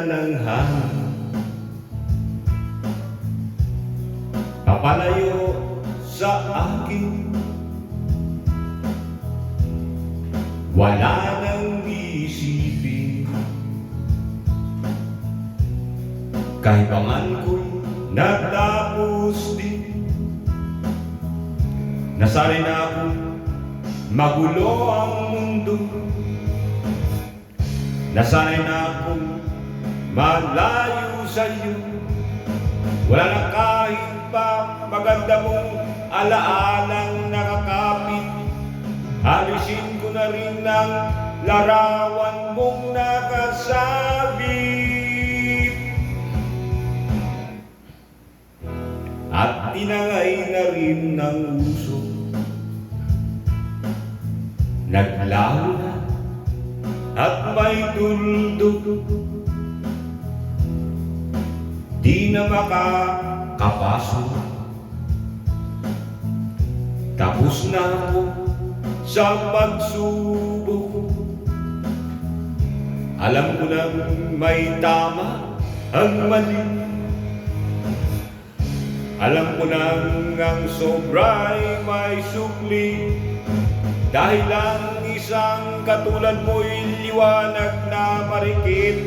na ng hangin, papalayo sa akin. Wala nang isipin, kahibangan ko'y natapos din. Nasanay na akong magulo ang mundo, nasanay na akong malayo sa'yo. Wala na kahit pa maganda mong alaalang nakakapit. Alisin ko na rin ang larawan mong nakasabit, at tinangay na rin ng uso. Naglaho na at may tuldok, di na makakapasok. Tapos na ako sa pagsubok. Alam ko na may tama ang mali, alam ko na ang sobra'y may sukli. Dahil lang isang katulad mo'y liwanag na marikit,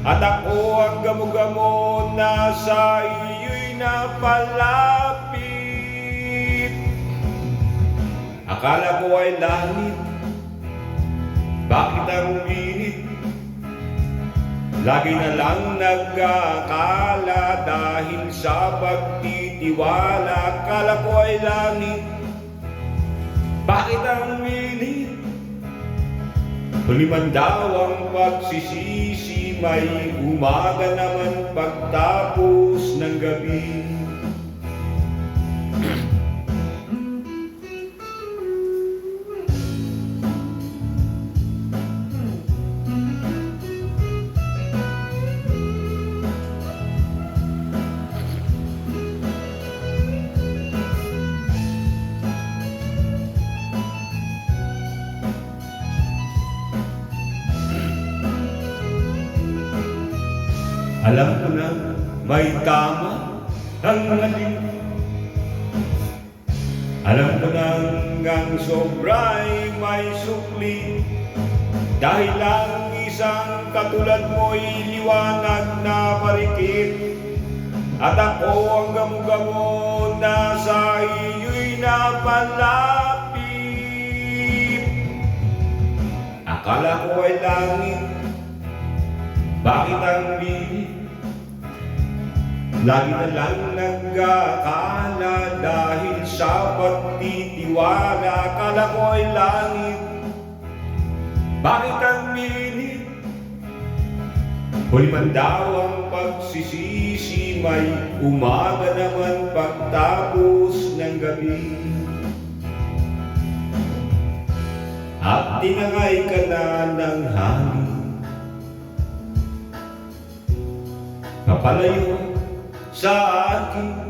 at ako ang gamo-gamo na sa iyo'y napalapit. Akala ko ay langit, bakit ang uminit? Lagi na lang nag-aakala dahil sa pagtitiwala. Akala ko ay langit, bakit ang uminit? Huliman daw ang pagsisisi, may umaga naman pagtapos ng gabi. Alam ko na may tama ang mali, alam ko na ang sobra'y may sukli. Dahil lang isang katulad mo'y liwanag na marikit, at ako ang gamo-gamo na sa iyo'y napalapit. Akala ko ay langit, bakit ang bilis? Lagi na lang nag-aakala dahil sa pagtitiwala. Akala ko ay langit, bakit ang minit? Huli man daw ang pagsisisi, may umaga naman pagtapos ng gabi. At tinangay ka na ng hangin, papalayo sa akin.